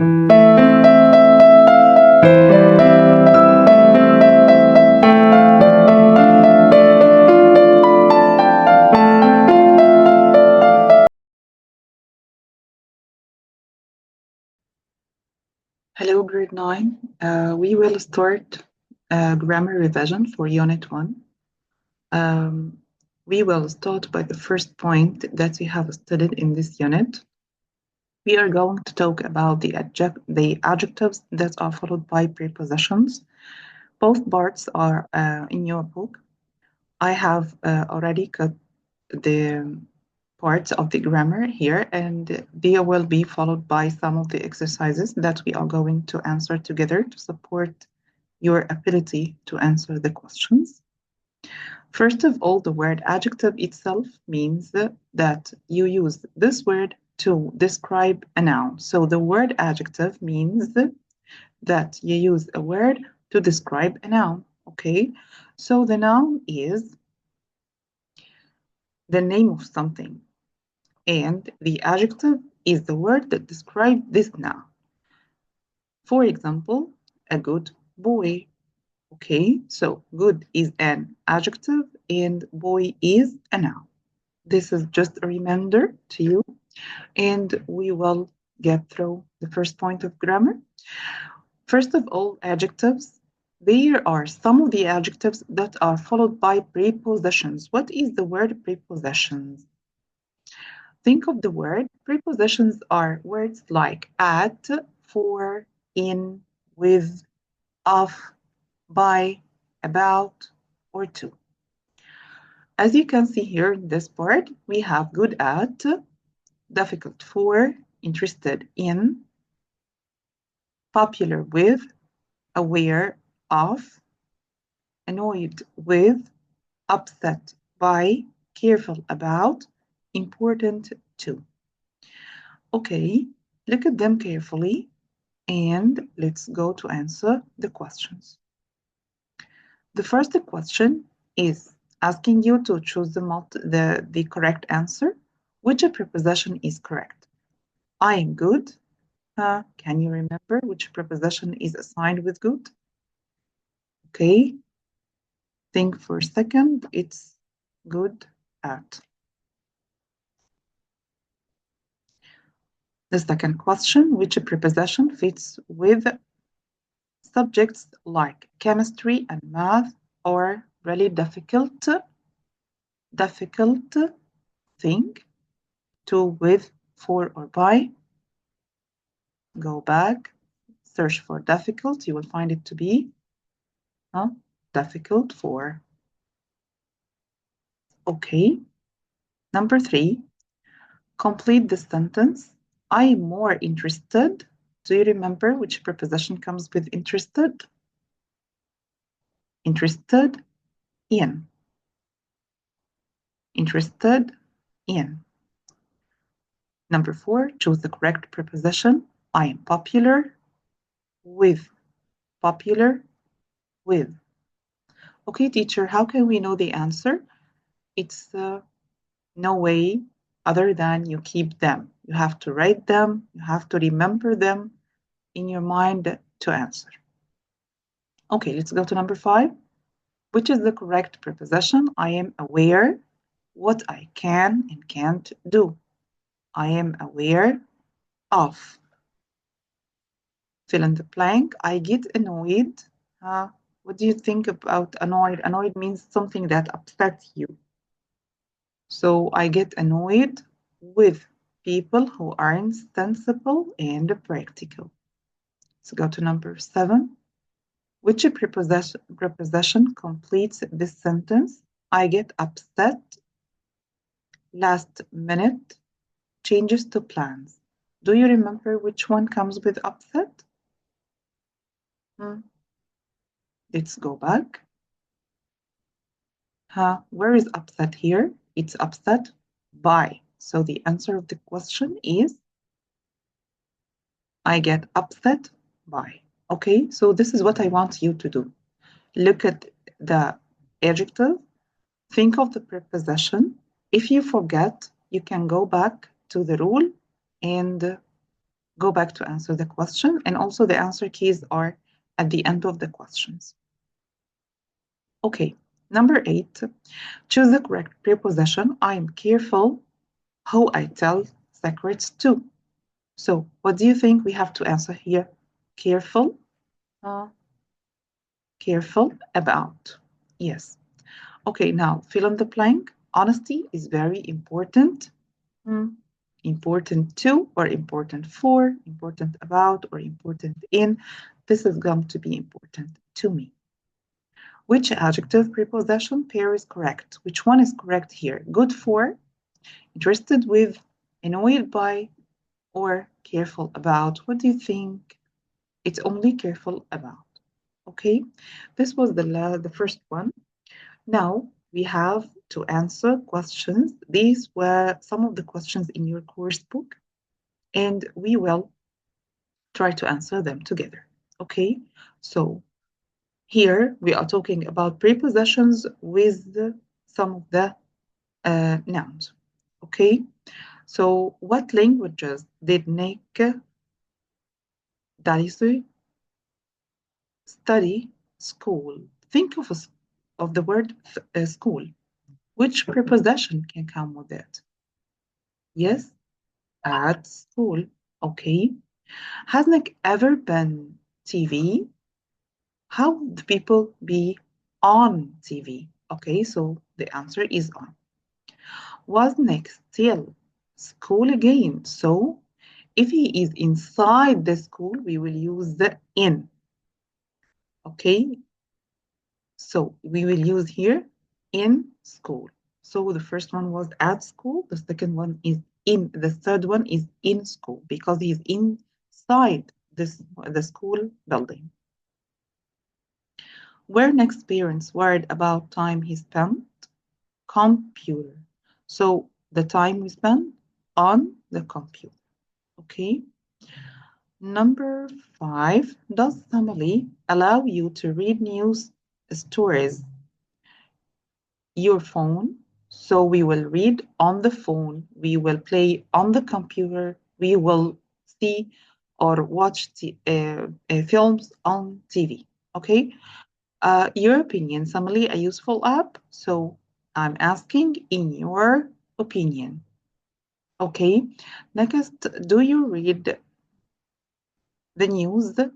Hello, grade 9. We will start grammar revision for Unit 1. We will start by the first point that we have studied in this unit. We are going to talk about the adjectives that are followed by prepositions. Both parts are in your book. I have already cut the parts of the grammar here, and they will be followed by some of the exercises that we are going to answer together to support your ability to answer the questions. First of all, the word adjective itself means that you use this word to describe a noun. So the word adjective means that you use a word to describe a noun, okay? So the noun is the name of something, and the adjective is the word that describes this noun. For example, a good boy. Okay, so good is an adjective and boy is a noun. This is just a reminder to you, and we will get through the first point of grammar. First of all, adjectives. There are some of the adjectives that are followed by prepositions. What is the word prepositions? Think of the word. Prepositions are words like at, for, in, with, of, by, about, or to. As you can see here in this part, we have good at, difficult for, interested in, popular with, aware of, annoyed with, upset by, careful about, important to. Okay, look at them carefully and let's go to answer the questions. The first question is asking you to choose the correct answer. Which preposition is correct? I am good. Can you remember which preposition is assigned with good? Okay. Think for a second. It's good at. The second question, which preposition fits with subjects like chemistry and math or really difficult thing? To, with, for, or by? Go back, search for difficult. You will find it to be difficult for. Okay. Number 3, complete the sentence. I am more interested. Do you remember which preposition comes with interested? Interested in. Interested in. Number 4, choose the correct preposition. I am popular with. Popular with. Okay, teacher, how can we know the answer? It's no way other than you keep them. You have to write them. You have to remember them in your mind to answer. Okay, let's go to number 5. Which is the correct preposition? I am aware what I can and can't do. I am aware of. Fill in the blank. I get annoyed. What do you think about annoyed? Annoyed means something that upsets you. So I get annoyed with people who aren't sensible and practical. Let's go to number 7. Which preposition completes this sentence? I get upset. Last minute. Changes to plans. Do you remember which one comes with upset? Let's go back. Where is upset here? It's upset by. So the answer of the question is I get upset by. Okay, so this is what I want you to do. Look at the adjective. Think of the preposition. If you forget, you can go back to the rule and go back to answer the question, and also the answer keys are at the end of the questions. Okay, number 8, choose the correct preposition. I am careful who I tell secrets to. So what do you think we have to answer here? Careful, careful about. Yes. Okay, now fill in the blank. Honesty is very important. Important to, or important for, important about, or important in. This is going to be important to me. Which adjective preposition pair is correct? Which one is correct here? Good for, interested with, annoyed by, or careful about? What do you think? It's only careful about. Okay, this was the first one. Now we have to answer questions. These were some of the questions in your course book, and we will try to answer them together. Okay, so here we are talking about prepositions with some of the nouns. Okay, so what languages did Nick Darcy study school? Think of the word school. Which preposition can come with it? Yes, at school. Okay. Has Nick ever been TV? How would people be on TV? Okay, so the answer is on. Was Nick still school again? So if he is inside the school, we will use the in. Okay, so we will use here in school. So the first one was at school, the second one is in, the third one is in school because he's inside the school building. Were Nick's parents worried about time he spent? Computer. So the time we spend on the computer. Okay. Number 5, does Family allow you to read news stories your phone? So we will read on the phone, we will play on the computer, we will see or watch films on TV. Okay. Your opinion, Family, a useful app? So I'm asking in your opinion. Okay. Next, do you read the news, the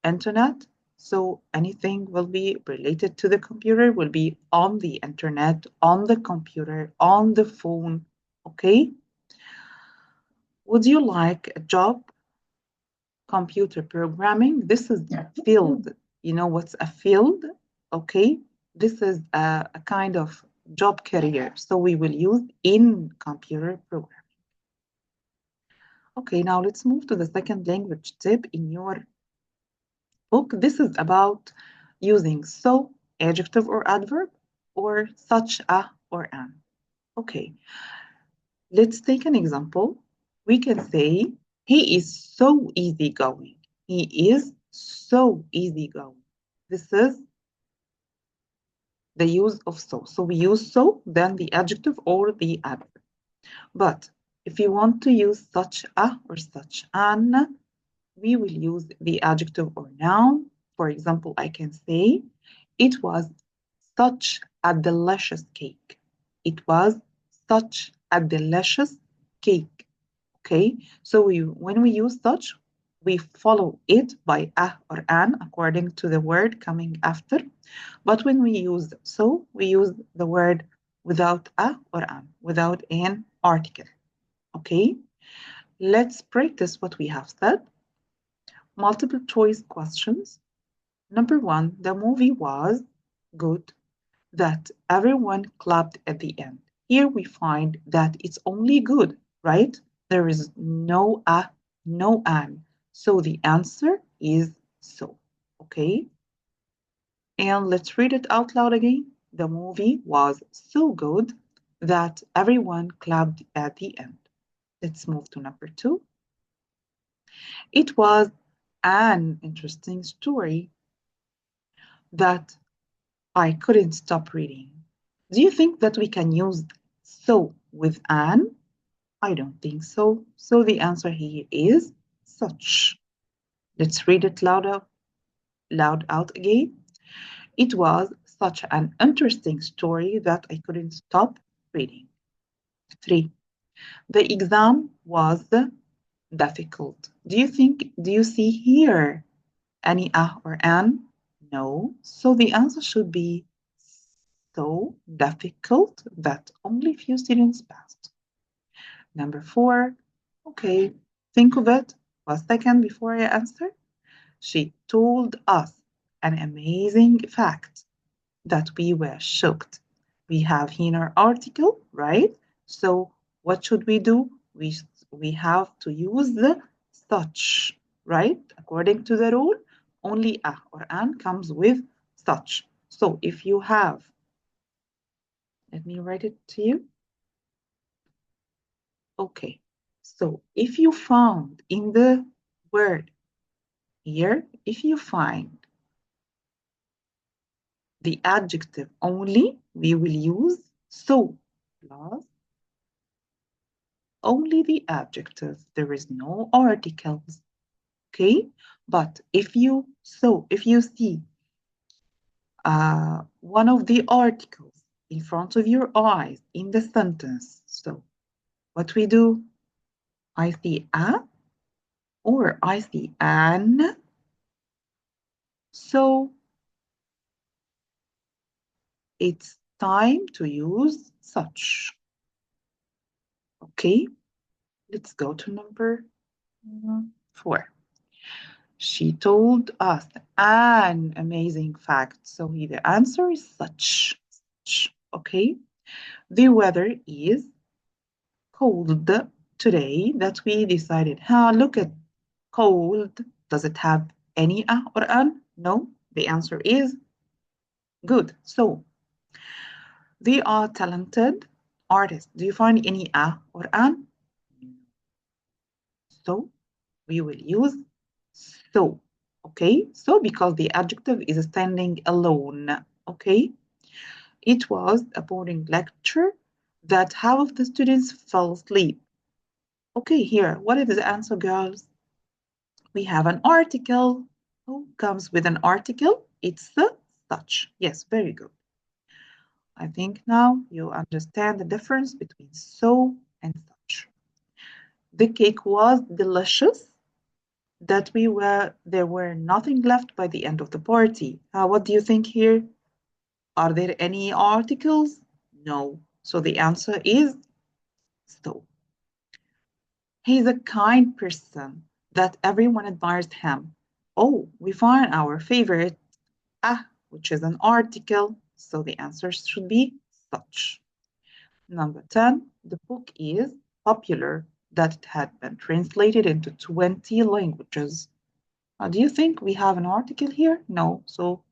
internet? So anything will be related to the computer will be on the internet, on the computer, on the phone. Okay. Would you like a job? Computer programming. This is a field. You know what's a field? Okay. This is a kind of job career. So we will use in computer programming. Okay, now let's move to the second language tip in your book. This is about using so, adjective or adverb, or such a or an. Okay, let's take an example. We can say, he is so easygoing. He is so easygoing. This is the use of so. So we use so, then the adjective or the adverb. But if you want to use such a or such an, we will use the adjective or noun. For example, I can say, it was such a delicious cake. It was such a delicious cake. Okay, so when we use such, we follow it by a or an according to the word coming after. But when we use so, we use the word without a or an, without an article. Okay, let's practice what we have said. Multiple choice questions. Number 1, the movie was good, that everyone clapped at the end. Here we find that it's only good, right? There is no a, no an. So the answer is so, okay? And let's read it out loud again. The movie was so good that everyone clapped at the end. Let's move to number 2. It was an interesting story that I couldn't stop reading. Do you think that we can use so with an? I don't think so. So the answer here is such. Let's read it loud out again. It was such an interesting story that I couldn't stop reading. 3. The exam was difficult. Do you see here any or an? No. So the answer should be so difficult that only few students passed. Number 4. Okay, think of it for a second before I answer. She told us an amazing fact that we were shocked. We have here our article, right? So what should we do? We have to use the such, right? According to the rule, only a or an comes with such. So if you have, let me write it to you. Okay, so if you found in the word here, if you find the adjective only, we will use so plus only the adjective. There is no articles. Okay, but if you see one of the articles in front of your eyes in the sentence, so what we do, I see a or I see an, so it's time to use such. Okay, let's go to number 4. She told us an amazing fact. So the answer is such. Okay. The weather is cold today that we decided. Look at cold. Does it have any a or an? No. The answer is good. So they are talented artists. Do you find any a or an? So we will use so. Okay, so because the adjective is standing alone. Okay, it was a boring lecture that half of the students fell asleep. Okay, here, what is the answer, girls? We have an article. Who comes with an article? It's the such. Yes, very good. I think now you understand the difference between so and such. The cake was delicious. There were nothing left by the end of the party. What do you think here? Are there any articles? No. So the answer is so. He's a kind person that everyone admires him. Oh, we find our favorite, which is an article. So the answer should be such. Number 10, the book is popular that it had been translated into 20 languages. Do you think we have an article here? No. So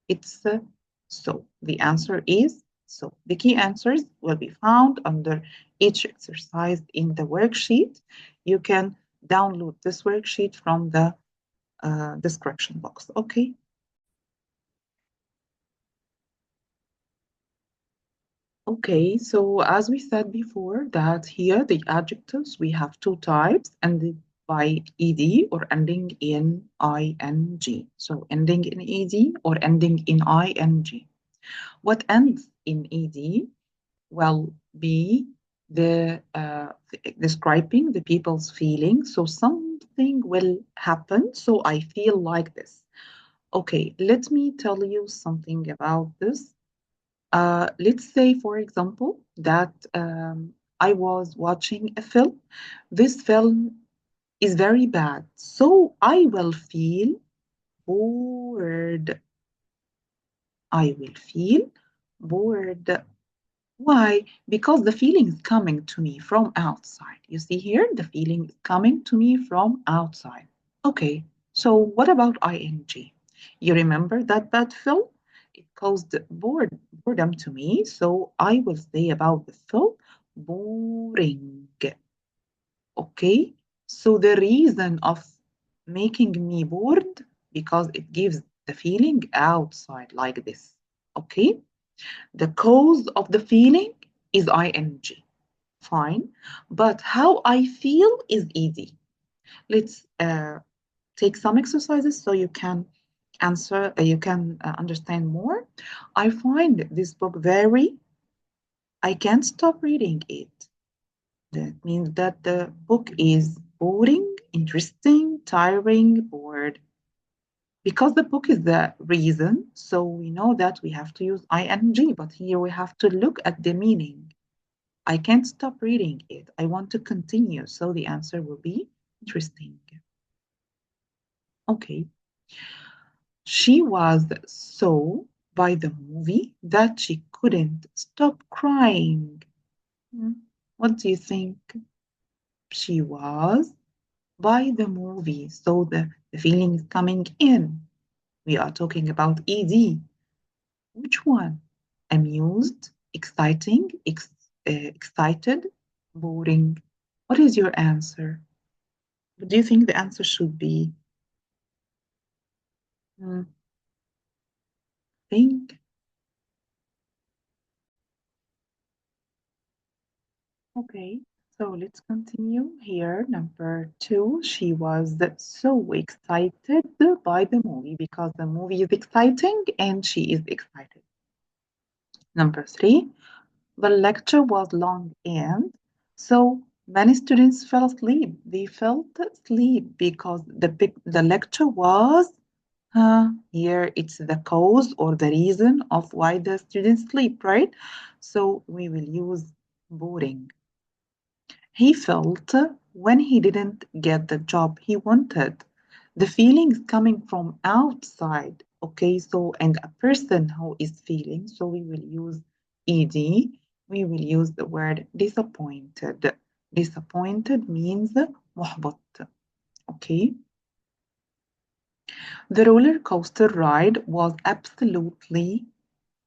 it's so. The answer is so. The key answers will be found under each exercise in the worksheet. You can download this worksheet from the description box. Okay. Okay, so as we said before, that here the adjectives, we have two types, ended by ed or ending in ing. So ending in ed or ending in ing. What ends in ed will be the describing the people's feelings. So something will happen. So I feel like this. Okay, let me tell you something about this. Let's say, for example, that I was watching a film. This film is very bad. So I will feel bored. I will feel bored. Why? Because the feeling is coming to me from outside. You see here, the feeling is coming to me from outside. Okay, so what about ing? You remember that bad film? It caused boredom to me, so I will say about the film, boring. Okay, so the reason of making me bored, because it gives the feeling outside like this. Okay, the cause of the feeling is ing. Fine, but how I feel is easy. Let's take some exercises so you can answer, you can understand more. I find this book I can't stop reading it. That means that the book is boring, interesting, tiring, bored. Because the book is the reason, so we know that we have to use ing, but here we have to look at the meaning. I can't stop reading it. I want to continue. So the answer will be interesting. Okay. She was so by the movie that she couldn't stop crying. Hmm, what do you think? She was by the movie. So the feeling is coming in. We are talking about ED. Which one? Amused, exciting, excited, boring. What is your answer? What do you think the answer should be? Hmm, think. Okay, so let's continue here. Number two, she was so excited by the movie because the movie is exciting and she is excited. Number three, the lecture was long and so many students fell asleep. They fell asleep because the lecture was here it's the cause or the reason of why the students sleep, right? So we will use boring. He felt when he didn't get the job he wanted. The feelings coming from outside. Okay, so and a person who is feeling, so we will use ed. We will use the word disappointed. Disappointed means محبط. Okay. The roller coaster ride was absolutely.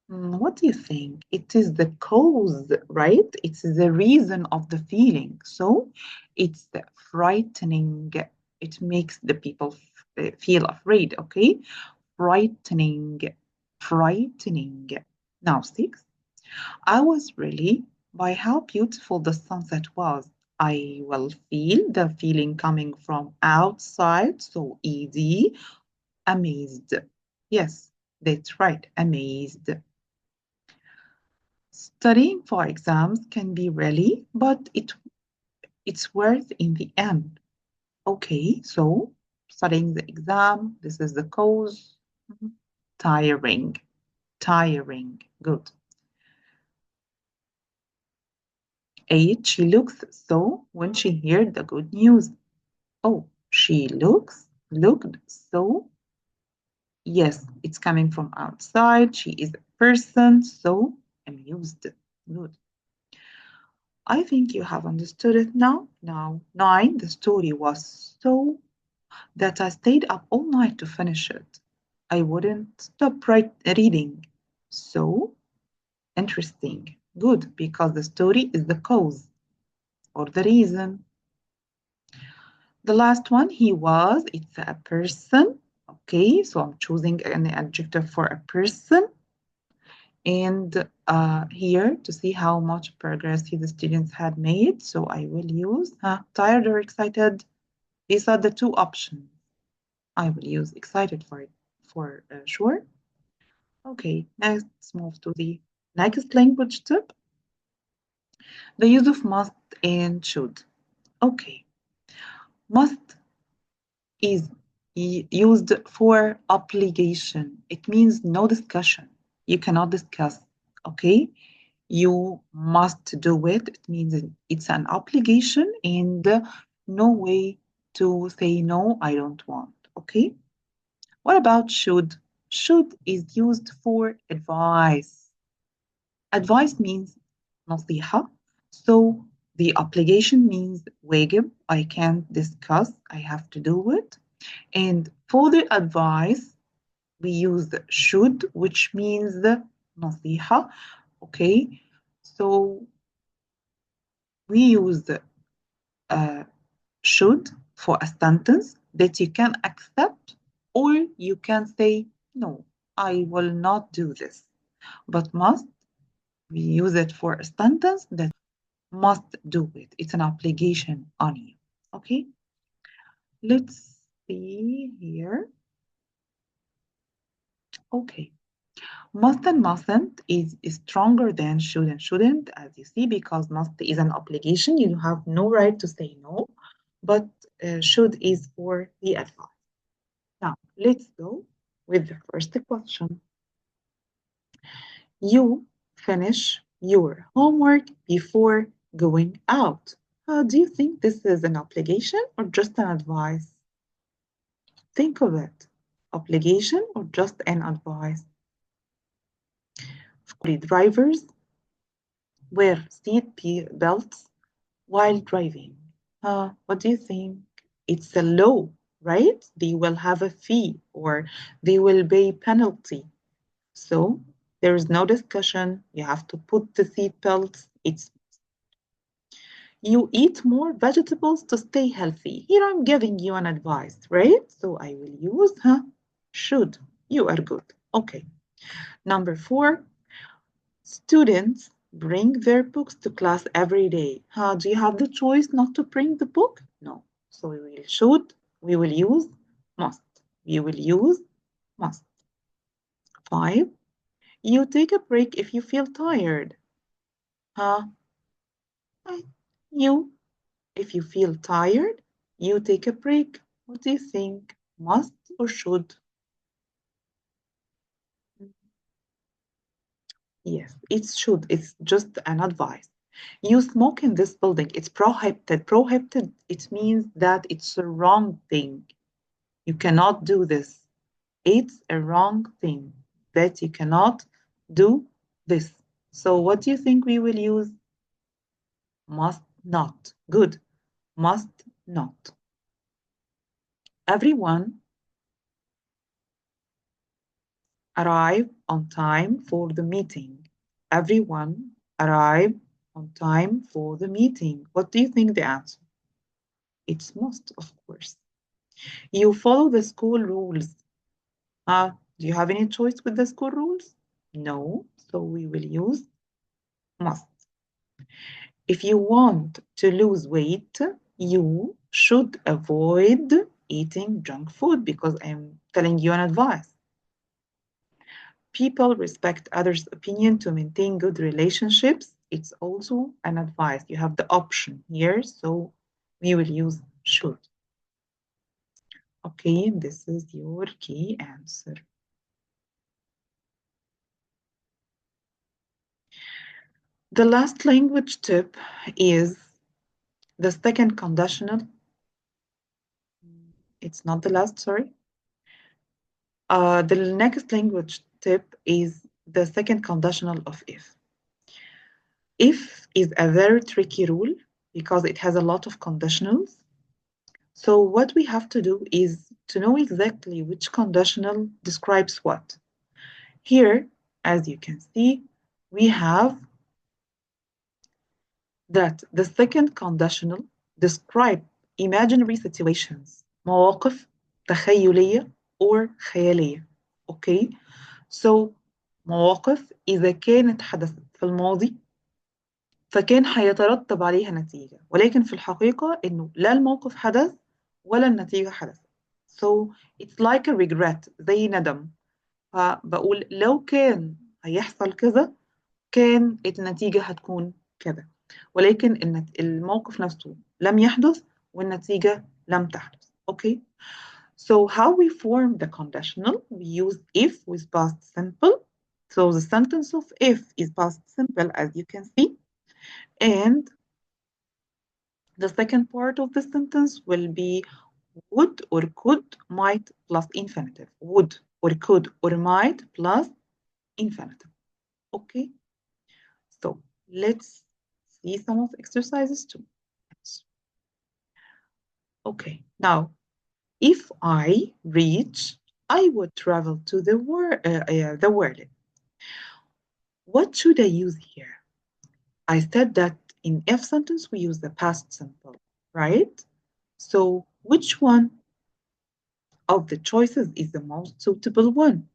What do you think? It is the cause, right? It's the reason of the feeling. So it's frightening. It makes the people feel afraid, okay? Frightening, frightening. Now, six. I was really by how beautiful the sunset was. I will feel the feeling coming from outside. So, ED, amazed. Yes, that's right, amazed. Studying for exams can be really, but it's worth in the end. Okay, so studying the exam, this is the cause. Mhm. Tiring, tiring. Good. Eight, she looks so when she heard the good news. Oh, looked so. Yes, it's coming from outside. She is a person, so amused. Good. I think you have understood it now. Now, nine, the story was so that I stayed up all night to finish it. I wouldn't stop reading. So interesting. Good, because the story is the cause or the reason. The last one, it's a person. Okay, so I'm choosing an adjective for a person. And here to see how much progress the students had made. So I will use tired or excited. These are the two options. I will use excited for sure. Okay, let's move to the next language tip. The use of must and should. Okay, must is used for obligation. It means no discussion. You cannot discuss. Okay, you must do it. It means it's an obligation and no way to say no, I don't want. Okay. What about should? Should is used for advice. Advice means نصيحة. So the obligation means واجب. I can't discuss. I have to do it. And for the advice, we use should, which means نصيحة. Okay. So we use should for a sentence that you can accept or you can say, no, I will not do this. But must, we use it for a sentence that must do it. It's an obligation on you. Okay. Let's see here. Okay. Must and mustn't is stronger than should and shouldn't, as you see, because must is an obligation. You have no right to say no, but should is for the advice. Now, let's go with the first question. You finish your homework before going out. Do you think this is an obligation or just an advice? Think of it. Obligation or just an advice? Drivers wear seat belts while driving. What do you think? It's a law, right? They will have a fee or they will pay penalty. So there is no discussion. You have to put the seat belts. It's you eat more vegetables to stay healthy. Here I'm giving you an advice, right? So I will use should. You are good. Okay. Number 4, students bring their books to class every day. Do you have the choice not to bring the book? No. So we will should, we will use must. We will use must. 5, you take a break if you feel tired. Huh? You, if you feel tired, you take a break. What do you think? Must or should? Yes, it should. It's just an advice. You smoke in this building. It's prohibited. Prohibited, it means that it's a wrong thing. You cannot do this. It's a wrong thing that you cannot do this. So what do you think we will use? Must not. Good. Must not. Everyone arrive on time for the meeting. Everyone arrive on time for the meeting. What do you think the answer? It's must, of course. You follow the school rules. Do you have any choice with the school rules? No, so we will use must. If you want to lose weight, you should avoid eating junk food because I'm telling you an advice. People respect others' opinion to maintain good relationships. It's also an advice. You have the option here, so we will use should. Okay, this is your key answer. The last language tip is the second conditional. It's not the last, sorry. The next language tip is the second conditional of if. If is a very tricky rule because it has a lot of conditionals. So what we have to do is to know exactly which conditional describes what. Here, as you can see, we have that the second conditional describe imaginary situations, مواقف تخيلية or خيالية. Okay, so مواقف إذا كانت حدثت في الماضي فكان هيترتب عليها نتيجة، ولكن في الحقيقة إنه لا الموقف حدث ولا النتيجة حدثت. So it's like a regret زي ندم. فبقول لو كان هيحصل كذا كان النتيجة هتكون كذا، ولكن الموقف نفسه لم يحدث والنتيجة لم تحدث. Okay. So how we form the conditional? We use if with past simple. So the sentence of if is past simple, as you can see. And the second part of the sentence will be would or could, might plus infinitive. Would or could or might plus infinitive. Okay. So let's see some of exercises too. Okay. Now, if I reach, I would travel to the world. What should I use here? I said that in if sentence we use the past simple, right? So which one of the choices is the most suitable one?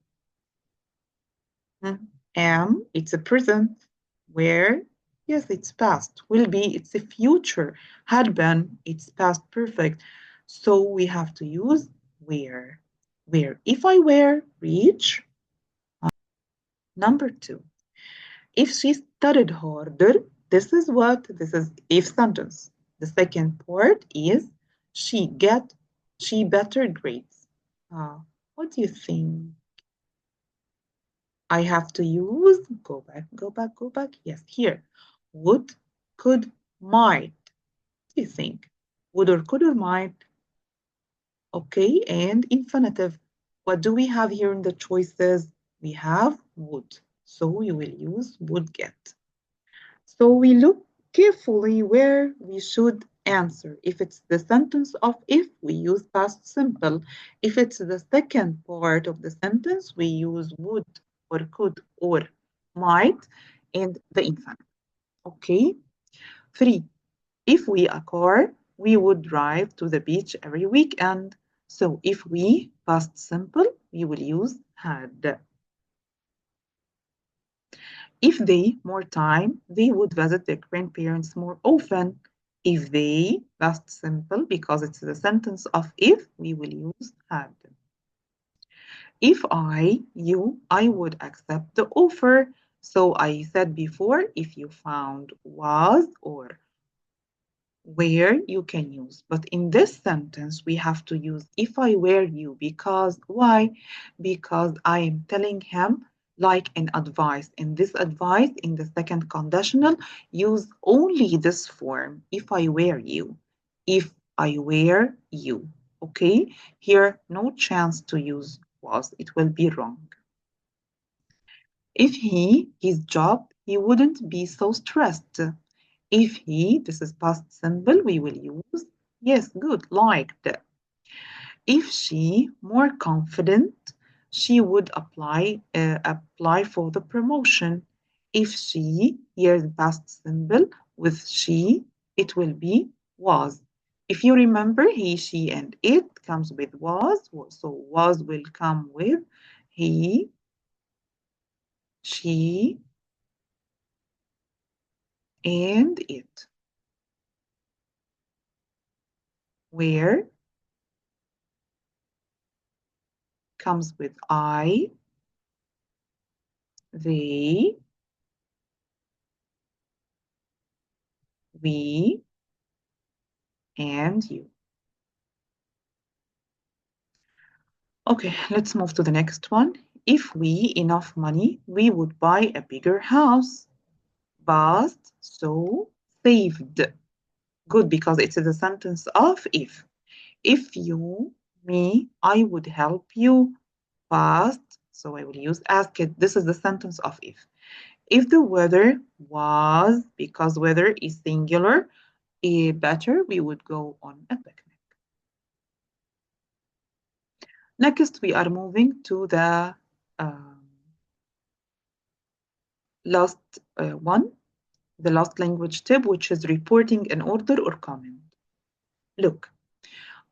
Am, it's a present. Where? Yes, it's past. Will be, it's a future. Had been, it's past perfect. So we have to use where. Where. If I were rich. Number 2. If she studied harder, this is what? This is if sentence. The second part is she get she better grades. What do you think? I have to use, go back, go back, go back. Yes, here. Would, could, might. What do you think? Would or could or might? Okay, and infinitive. What do we have here in the choices? We have would. So we will use would get. So we look carefully where we should answer. If it's the sentence of if, we use past simple. If it's the second part of the sentence, we use would or could or might and the infinitive. Okay. 3. If we a car, we would drive to the beach every weekend. So if we past simple, we will use had. If they more time, they would visit their grandparents more often. If they, past simple, because it's the sentence of if, we will use had. If I would accept the offer. So I said before, if you found was or where, you can use. But in this sentence, we have to use if I were you, because why? Because I am telling him like an advice. And this advice in the second conditional, use only this form, if I were you. If I were you. Okay? Here, no chance to use was. It will be wrong. If his job, he wouldn't be so stressed. If he, this is past simple, we will use yes, good, liked. If she more confident, she would apply for the promotion. If she, here's past simple, with she, it will be was. If you remember, he, she, and it comes with was, so was will come with he, she, and it. Where comes with I, they, we, and you. Okay, let's move to the next one. If we enough money, we would buy a bigger house. Past, so saved. Good, because it's a sentence of if. If you, me, I would help you. Past, so I will use ask it. This is the sentence of if. If the weather was, because weather is singular, better, we would go on a picnic. Next, we are moving to the last one, the last language tip, which is reporting in order or comment. Look,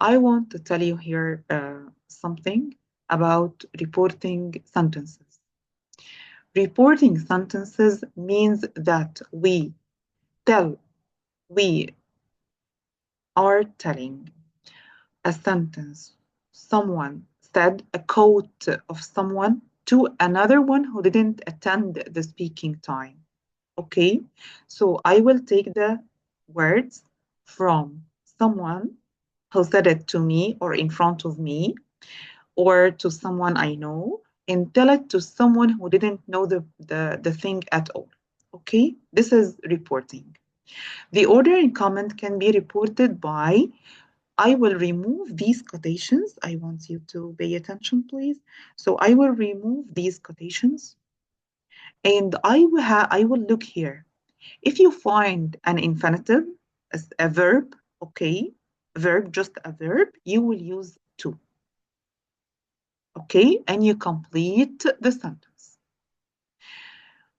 I want to tell you here something about reporting sentences. Reporting sentences means that we are telling a sentence. Someone said a quote of someone to another one who didn't attend the speaking time. Okay, so I will take the words from someone who said it to me or in front of me or to someone I know and tell it to someone who didn't know the thing at all. Okay, this is reporting. The order and comment can be reported by I will remove these quotations. I want you to pay attention, please. So I will remove these quotations and I will look here. If you find an infinitive as a verb, okay, verb, just a verb, you will use to. Okay, and you complete the sentence.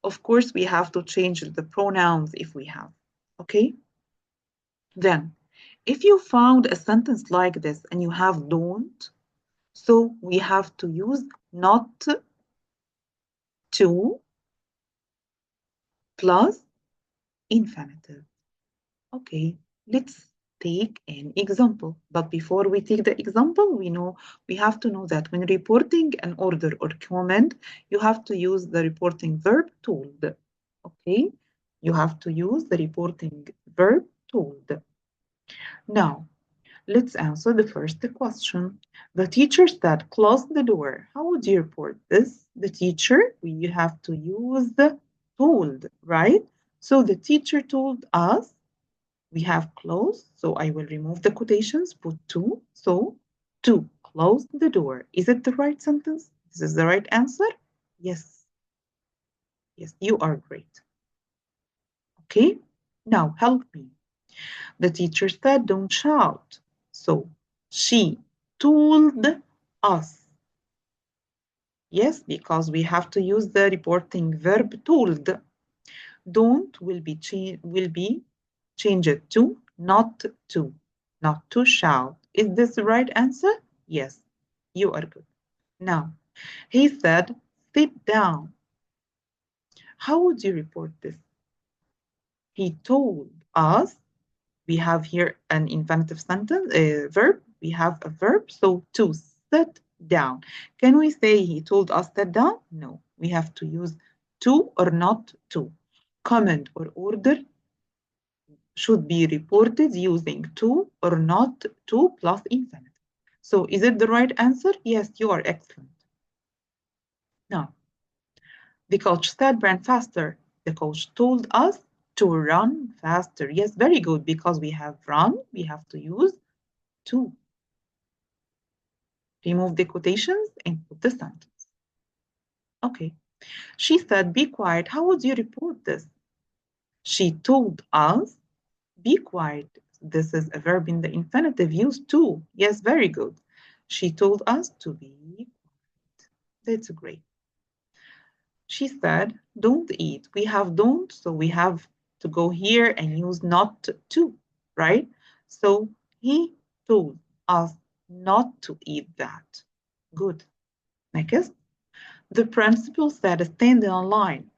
Of course, we have to change the pronouns if we have. Okay, then if you found a sentence like this and you have don't, so we have to use not to plus infinitive. Okay, let's take an example. But before we take the example, we have to know that when reporting an order or comment, you have to use the reporting verb told. Okay, you have to use the reporting verb told. Now, let's answer the first question. The teacher said, close the door. How would you report this? The teacher, we have to use the told, right? So the teacher told us, we have close, so I will remove the quotations, put to, so to close the door. Is it the right sentence? This is the right answer? Yes. Yes, you are great. Okay, now help me. The teacher said, don't shout. So she told us. Yes, because we have to use the reporting verb told. Don't will be changed to not to, not to shout. Is this the right answer? Yes, you are good. Now, he said, sit down. How would you report this? He told us. We have here an infinitive sentence, a verb. We have a verb, so to sit down. Can we say he told us sit down? No, we have to use to or not to. Command or order should be reported using to or not to plus infinitive. So is it the right answer? Yes, you are excellent. Now, the coach said run faster. The coach told us to run faster. Yes, very good, because we have run, we have to use to. Remove the quotations and put the sentence. Okay. She said, be quiet. How would you report this? She told us, be quiet. This is a verb in the infinitive used to. Yes, very good. She told us to be quiet. That's great. She said, don't eat. We have don't, so we have to go here and use not to, right? So he told us not to eat that. Good. Next. The principal said stand in a line.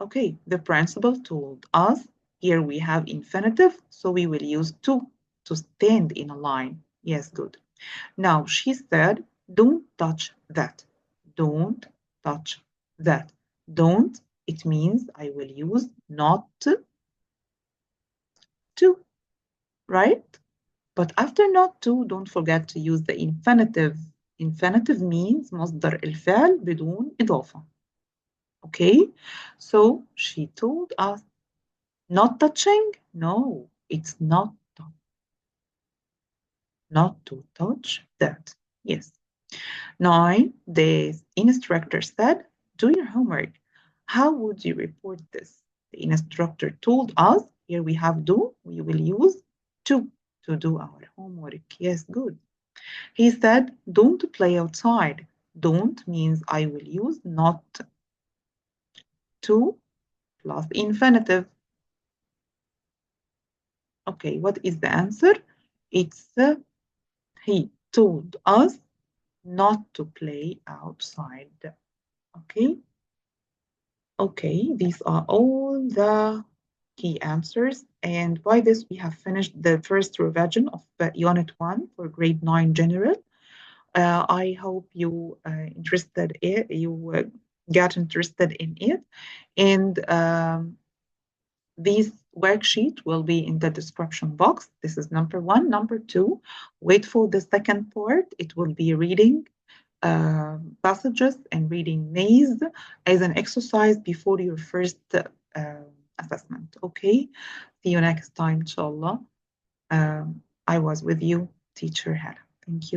Okay, the principal told us, here we have infinitive, so we will use to stand in a line. Yes, good. Now she said, don't touch that. Don't touch that. Don't, it means I will use not to, right? But after not to, don't forget to use the infinitive. Infinitive means مصدر الفعل بدون إضافة. Okay, so she told us not touching. No, it's not to touch that. Yes. 9, the instructor said, do your homework. How would you report this? The instructor told us, here we have do, we will use to do our homework. Yes, good. He said, don't play outside. Don't means I will use not to plus infinitive. Okay, what is the answer? It's he told us not to play outside. Okay. Okay, these are all the key answers. And by this, we have finished the first revision of Unit 1 for Grade 9 General. I hope you got interested in it. And this worksheet will be in the description box. This is number 1. Number 2, wait for the second part. It will be reading passages and reading maze as an exercise before your first assessment. Okay, see you next time, inshallah. I was with you, teacher Hannah. Thank you.